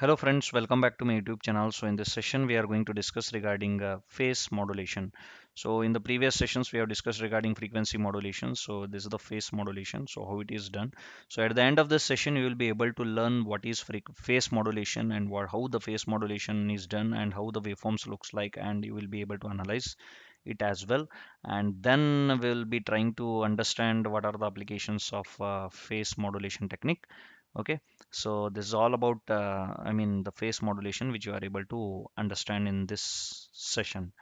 Hello friends, welcome back to my YouTube channel. So in this session, we are going to discuss regarding phase modulation. So in the previous sessions, we have discussed regarding frequency modulation. So this is the phase modulation. So how it is done. So at the end of this session, you will be able to learn what is phase modulation and how the phase modulation is done and how the waveforms looks like, and you will be able to analyze it as well. And then we'll be trying to understand what are the applications of phase modulation technique. Okay, so this is all about, the phase modulation, which you are able to understand in this session.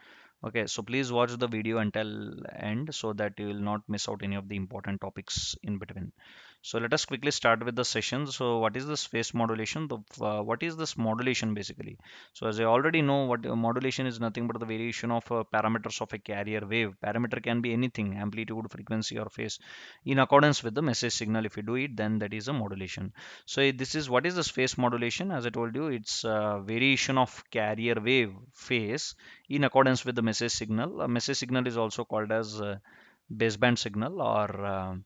Okay, so please watch the video until end so that you will not miss out any of the important topics in between. So let us quickly start with the session. So what is this phase modulation? What is this modulation basically? So as I already know, what modulation is nothing but the variation of parameters of a carrier wave. Parameter can be anything, amplitude, frequency, or phase, in accordance with the message signal. If you do it, then that is a modulation. So this is what is this phase modulation? As I told you, it's a variation of carrier wave phase in accordance with the message signal. A message signal is also called as baseband signal, or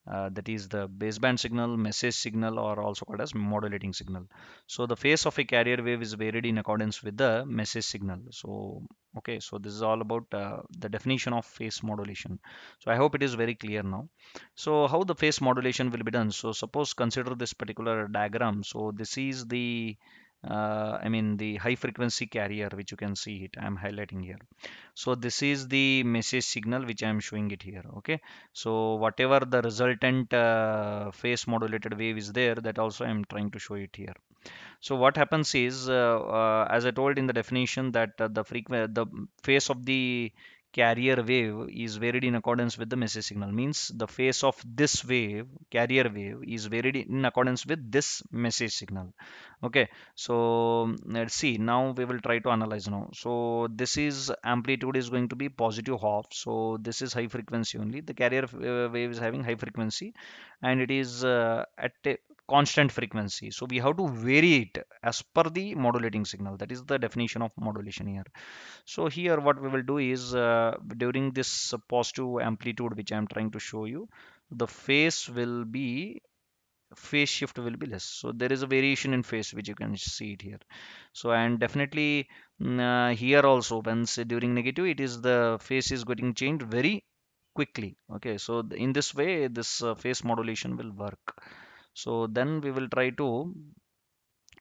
that is the baseband signal, message signal, or also called as modulating signal. So the phase of a carrier wave is varied in accordance with the message signal. So okay, so this is all about the definition of phase modulation. So I hope it is very clear now. So how the phase modulation will be done? So suppose consider this particular diagram. So this is the the high frequency carrier, which you can see it. I'm highlighting here. So this is the message signal which I am showing it here. Okay, so whatever the resultant phase modulated wave is there, that also I am trying to show it here. So what happens is, as I told in the definition, that the phase of the carrier wave is varied in accordance with the message signal. Means the phase of this wave, carrier wave, is varied in accordance with this message signal. Okay, so let's see. Now we will try to analyze now. So this is amplitude is going to be positive half. So this is high frequency only. The carrier wave is having high frequency, and it is at a constant frequency. So we have to vary it as per the modulating signal. That is the definition of modulation here. So here what we will do is, during this positive amplitude which I am trying to show you, the phase shift will be less. So there is a variation in phase which you can see it here. So and definitely, here also, when say during negative, it is the phase is getting changed very quickly. Okay, so in this way this phase modulation will work. So then we will try to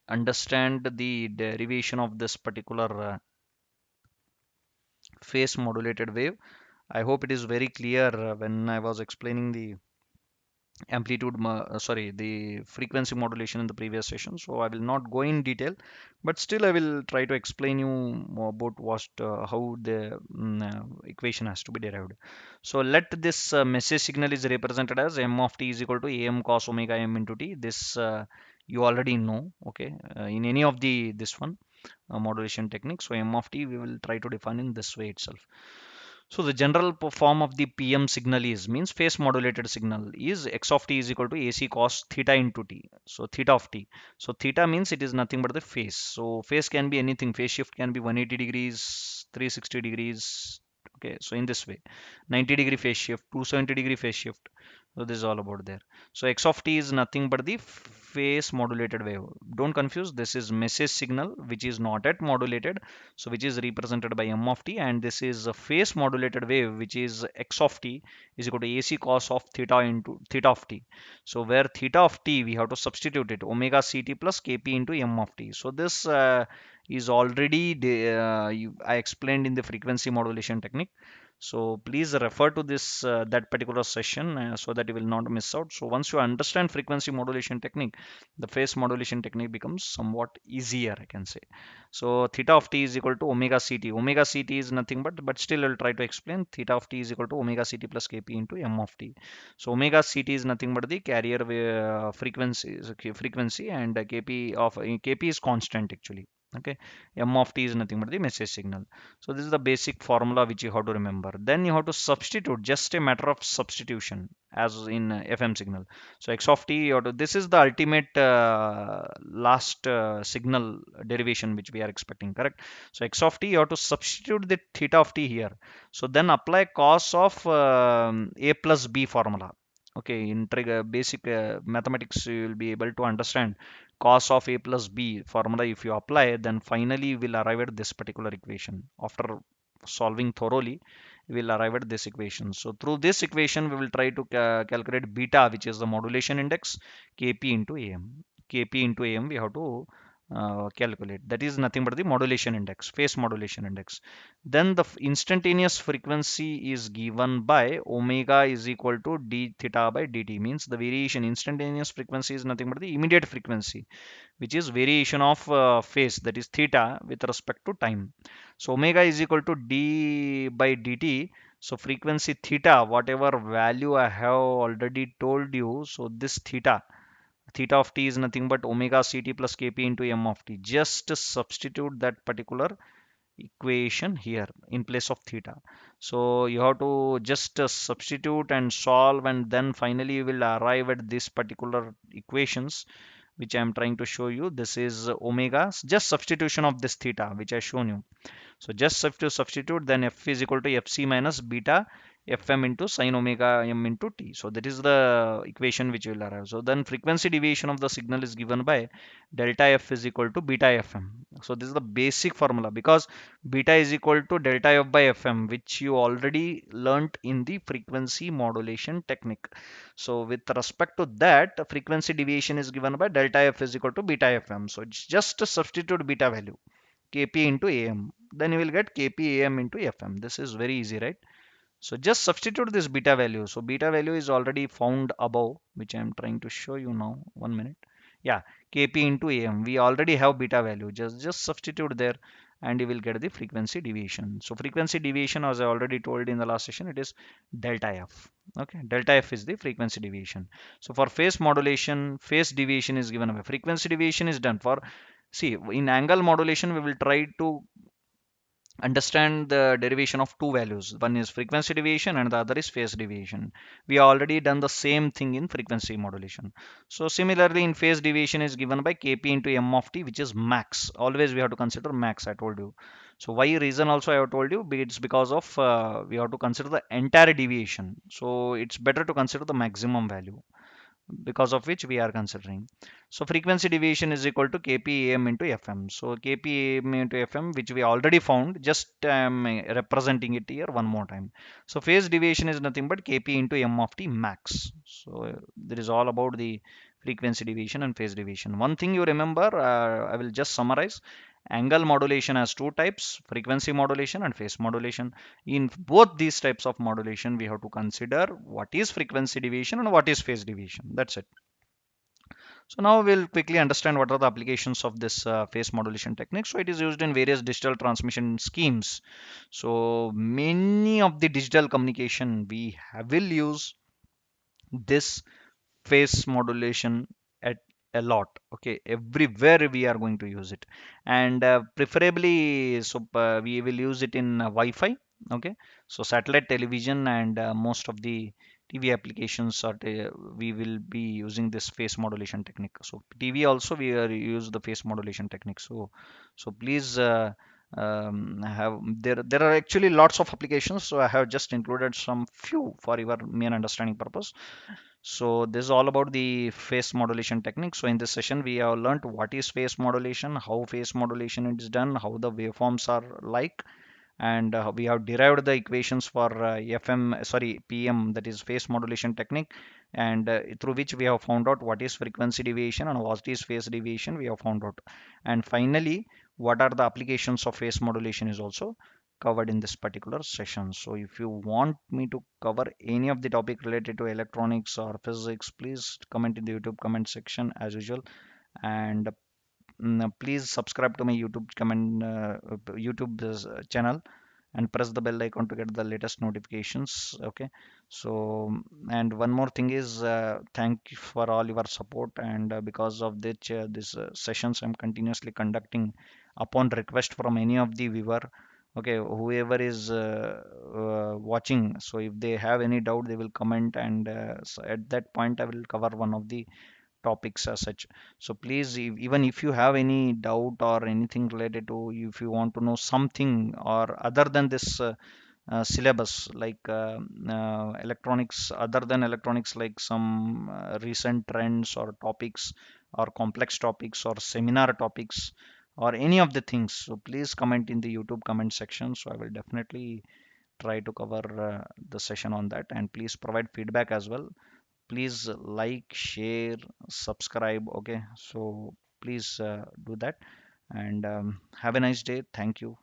understand the derivation of this particular phase modulated wave. I hope it is very clear when I was explaining the the frequency modulation in the previous session. So I will not go in detail, but still I will try to explain you more about how the equation has to be derived. So let this message signal is represented as m of t is equal to am cos omega m into t. This you already know. Okay, in any of the this one modulation technique. So m of t we will try to define in this way itself. So the general form of the PM signal is, means phase modulated signal is x of t is equal to AC cos theta into t. So theta of t. So theta means it is nothing but the phase. So phase can be anything. Phase shift can be 180 degrees, 360 degrees. Okay, so in this way, 90-degree phase shift, 270-degree phase shift. So this is all about there. So x of t is nothing but the phase modulated wave. Don't confuse. This is message signal which is not yet modulated, so which is represented by m of t, and this is a phase modulated wave which is x of t is equal to AC cos of theta into theta of t. So where theta of t we have to substitute it omega ct plus kp into m of t. So this is already I explained in the frequency modulation technique. So please refer to this that particular session so that you will not miss out. So once you understand frequency modulation technique, the phase modulation technique becomes somewhat easier, I can say. So theta of t is equal to omega ct. Omega ct is nothing but still I'll try to explain. Theta of t is equal to omega ct plus kp into m of t. So omega ct is nothing but the carrier frequency, and kp is constant actually. Okay, m of t is nothing but the message signal. So this is the basic formula which you have to remember. Then you have to substitute, just a matter of substitution, as in FM signal. So x of t, or this is the ultimate last signal derivation which we are expecting, correct? So x of t, you have to substitute the theta of t here. So then apply cos of a plus b formula. Okay, in basic mathematics you will be able to understand cos of a plus b formula. If you apply, then finally you will arrive at this particular equation. After solving thoroughly, we will arrive at this equation. So through this equation we will try to calculate beta, which is the modulation index, kp into am. Kp into am we have to calculate. That is nothing but the modulation index, phase modulation index. Then the instantaneous frequency is given by omega is equal to d theta by dt. Means the variation, instantaneous frequency is nothing but the immediate frequency, which is variation of phase, that is theta, with respect to time. So omega is equal to d by dt. So frequency theta, whatever value I have already told you, so this theta of t is nothing but omega ct plus kp into m of t. Just substitute that particular equation here in place of theta. So you have to just substitute and solve, and then finally you will arrive at this particular equations which I am trying to show you. This is omega, just substitution of this theta which I shown you. So just have to substitute, then f is equal to fc minus beta fm into sine omega m into t. So that is the equation which will arrive. So then frequency deviation of the signal is given by delta f is equal to beta fm. So this is the basic formula, because beta is equal to delta f by fm, which you already learnt in the frequency modulation technique. So with respect to that, frequency deviation is given by delta f is equal to beta fm. So just substitute beta value kp into am, then you will get kp am into fm. This is very easy, right? So just substitute this beta value. So beta value is already found above, which I am trying to show you now. 1 minute. Yeah, kp into am. We already have beta value. Just substitute there, and you will get the frequency deviation. So frequency deviation, as I already told in the last session, it is delta f. Okay, delta f is the frequency deviation. So for phase modulation, phase deviation is given away. Frequency deviation is done for. See, in angle modulation, we will try to understand the derivation of two values. One is frequency deviation and the other is phase deviation. We already done the same thing in frequency modulation. So similarly in phase deviation is given by kp into m of t, which is max. Always we have to consider max, I told you. So why reason also I have told you, it's because of we have to consider the entire deviation. So it's better to consider the maximum value, because of which we are considering. So frequency deviation is equal to kpam into fm. So kpam into fm, which we already found, just representing it here one more time. So phase deviation is nothing but kp into m of t max. So that is all about the frequency deviation and phase deviation. One thing you remember, I will just summarize. Angle modulation has two types: frequency modulation and phase modulation. In both these types of modulation, we have to consider what is frequency deviation and what is phase deviation. That's it. So now we'll quickly understand what are the applications of this phase modulation technique. So it is used in various digital transmission schemes. So many of the digital communication will use this phase modulation at a lot. Okay, everywhere we are going to use it, and preferably so we will use it in wi-fi. Okay, so satellite television and most of the tv applications are we will be using this phase modulation technique. So tv also we use the phase modulation technique. So please have there are actually lots of applications, so I have just included some few for your mere understanding purpose. So this is all about the phase modulation technique. So in this session, we have learned what is phase modulation, how phase modulation is done, how the waveforms are like, and we have derived the equations for PM, that is phase modulation technique, and through which we have found out what is frequency deviation and what is phase deviation we have found out. And finally, what are the applications of phase modulation is also covered in this particular session. So if you want me to cover any of the topic related to electronics or physics, please comment in the YouTube comment section as usual. And please subscribe to my YouTube channel, and press the bell icon to get the latest notifications. Okay, so and one more thing is, thank you for all your support, and because of which these sessions I'm continuously conducting upon request from any of the viewer. Okay, whoever is watching, so if they have any doubt they will comment, and so at that point I will cover one of the topics as such. So please, even if you have any doubt or anything related to, if you want to know something or other than this syllabus like electronics, other than electronics, like some recent trends or topics or complex topics or seminar topics or any of the things, so please comment in the YouTube comment section, so I will definitely try to cover the session on that, and please provide feedback as well. Please like, share, subscribe. Okay, so please do that, and have a nice day. Thank you.